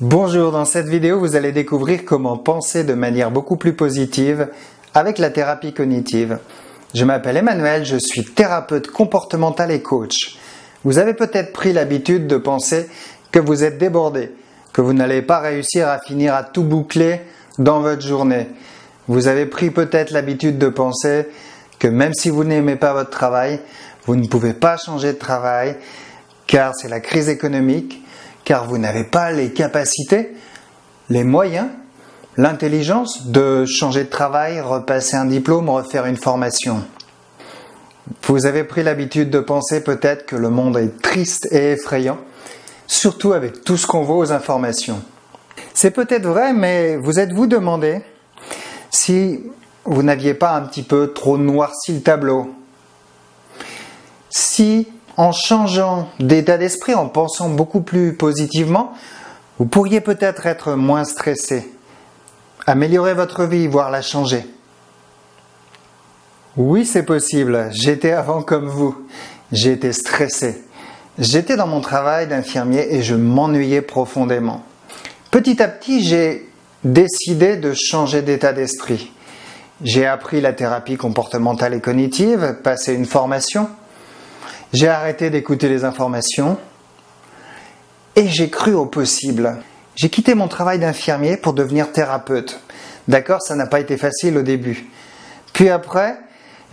Bonjour, dans cette vidéo, vous allez découvrir comment penser de manière beaucoup plus positive avec la thérapie cognitive. Je m'appelle Emmanuel, je suis thérapeute comportemental et coach. Vous avez peut-être pris l'habitude de penser que vous êtes débordé, que vous n'allez pas réussir à finir à tout boucler dans votre journée. Vous avez pris peut-être l'habitude de penser que même si vous n'aimez pas votre travail, vous ne pouvez pas changer de travail car c'est la crise économique, car vous n'avez pas les capacités, les moyens, l'intelligence de changer de travail, repasser un diplôme, refaire une formation. Vous avez pris l'habitude de penser peut-être que le monde est triste et effrayant, surtout avec tout ce qu'on voit aux informations. C'est peut-être vrai, mais vous êtes-vous demandé si vous n'aviez pas un petit peu trop noirci le tableau? Si en changeant d'état d'esprit, en pensant beaucoup plus positivement, vous pourriez peut-être être moins stressé, améliorer votre vie, voire la changer. Oui, c'est possible. J'étais avant comme vous. J'étais stressé. J'étais dans mon travail d'infirmier et je m'ennuyais profondément. Petit à petit, j'ai décidé de changer d'état d'esprit. J'ai appris la thérapie comportementale et cognitive, passé une formation. J'ai arrêté d'écouter les informations et j'ai cru au possible. J'ai quitté mon travail d'infirmier pour devenir thérapeute. D'accord, ça n'a pas été facile au début. Puis après,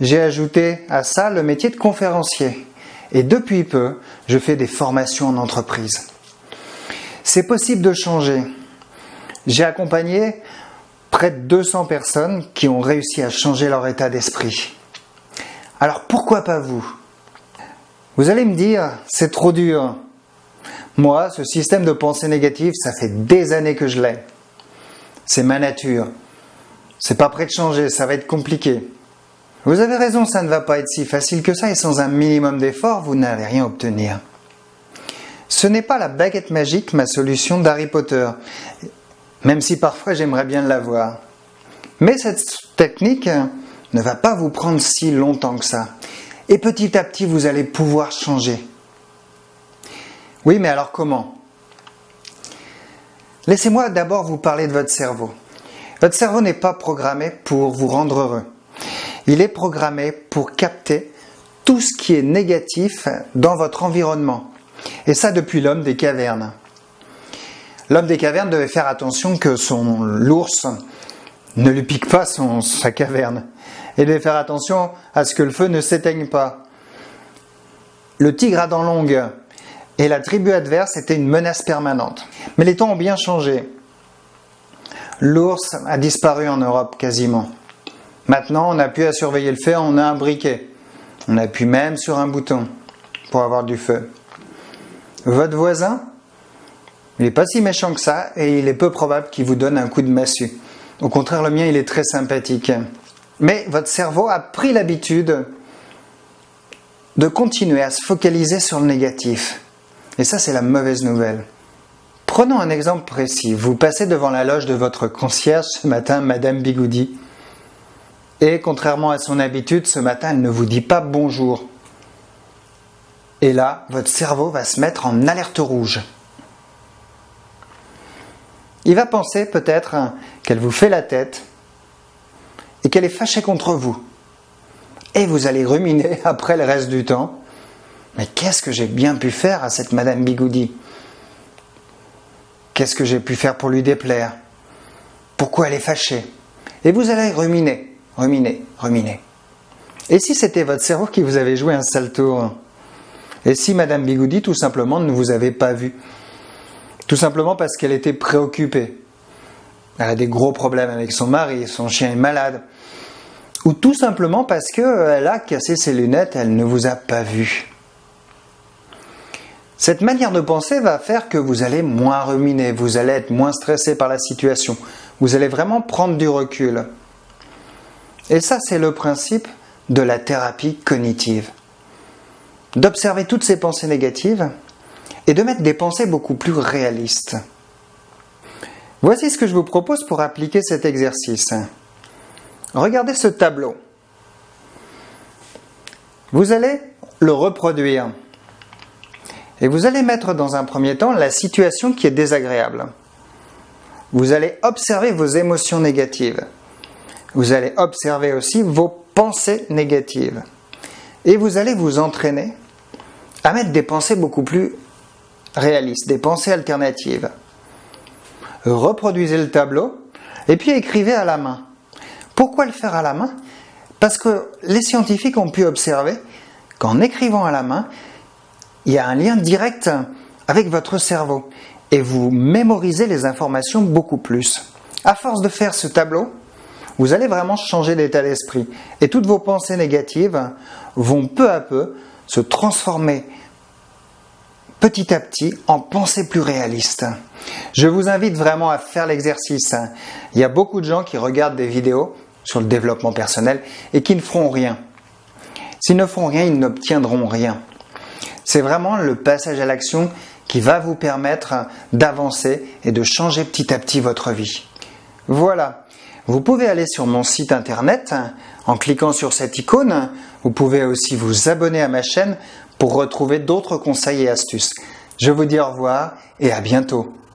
j'ai ajouté à ça le métier de conférencier. Et depuis peu, je fais des formations en entreprise. C'est possible de changer. J'ai accompagné près de 200 personnes qui ont réussi à changer leur état d'esprit. Alors pourquoi pas vous ? Vous allez me dire, c'est trop dur. Moi, ce système de pensée négative, ça fait des années que je l'ai. C'est ma nature. C'est pas prêt de changer, ça va être compliqué. Vous avez raison, ça ne va pas être si facile que ça et sans un minimum d'effort, vous n'allez rien obtenir. Ce n'est pas la baguette magique, ma solution d'Harry Potter, même si parfois j'aimerais bien l'avoir. Mais cette technique ne va pas vous prendre si longtemps que ça. Et petit à petit, vous allez pouvoir changer. Oui, mais alors comment ? Laissez-moi d'abord vous parler de votre cerveau. Votre cerveau n'est pas programmé pour vous rendre heureux. Il est programmé pour capter tout ce qui est négatif dans votre environnement. Et ça depuis l'homme des cavernes. L'homme des cavernes devait faire attention que l'ours ne lui pique pas sa caverne. Et devait faire attention à ce que le feu ne s'éteigne pas. Le tigre à dents longues et la tribu adverse étaient une menace permanente. Mais les temps ont bien changé. L'ours a disparu en Europe quasiment. Maintenant, on n'a plus à surveiller le feu, on a un briquet. On appuie même sur un bouton pour avoir du feu. Votre voisin, il n'est pas si méchant que ça et il est peu probable qu'il vous donne un coup de massue. Au contraire, le mien, il est très sympathique. Mais votre cerveau a pris l'habitude de continuer à se focaliser sur le négatif. Et ça, c'est la mauvaise nouvelle. Prenons un exemple précis. Vous passez devant la loge de votre concierge ce matin, Madame Bigoudi. Et contrairement à son habitude, ce matin, elle ne vous dit pas bonjour. Et là, votre cerveau va se mettre en alerte rouge. Il va penser peut-être qu'elle vous fait la tête et qu'elle est fâchée contre vous. Et vous allez ruminer après le reste du temps. Mais qu'est-ce que j'ai bien pu faire à cette Madame Bigoudi ? Qu'est-ce que j'ai pu faire pour lui déplaire ? Pourquoi elle est fâchée ? Et vous allez ruminer. Et si c'était votre cerveau qui vous avait joué un sale tour ? Et si Madame Bigoudi, tout simplement, ne vous avait pas vu ? Tout simplement parce qu'elle était préoccupée. Elle a des gros problèmes avec son mari, son chien est malade. Ou tout simplement parce qu'elle a cassé ses lunettes, elle ne vous a pas vu. Cette manière de penser va faire que vous allez moins ruminer, vous allez être moins stressé par la situation. Vous allez vraiment prendre du recul. Et ça, c'est le principe de la thérapie cognitive. D'observer toutes ces pensées négatives et de mettre des pensées beaucoup plus réalistes. Voici ce que je vous propose pour appliquer cet exercice. Regardez ce tableau. Vous allez le reproduire. Et vous allez mettre dans un premier temps la situation qui est désagréable. Vous allez observer vos émotions négatives. Vous allez observer aussi vos pensées négatives. Et vous allez vous entraîner à mettre des pensées beaucoup plus réalistes, des pensées alternatives. Reproduisez le tableau et puis écrivez à la main. Pourquoi le faire à la main? Parce que les scientifiques ont pu observer qu'en écrivant à la main, il y a un lien direct avec votre cerveau et vous mémorisez les informations beaucoup plus. À force de faire ce tableau, vous allez vraiment changer d'état d'esprit et toutes vos pensées négatives vont peu à peu se transformer petit à petit en pensées plus réalistes. Je vous invite vraiment à faire l'exercice. Il y a beaucoup de gens qui regardent des vidéos sur le développement personnel et qui ne feront rien. S'ils ne font rien, ils n'obtiendront rien. C'est vraiment le passage à l'action qui va vous permettre d'avancer et de changer petit à petit votre vie. Voilà, vous pouvez aller sur mon site internet en cliquant sur cette icône. Vous pouvez aussi vous abonner à ma chaîne pour retrouver d'autres conseils et astuces. Je vous dis au revoir et à bientôt.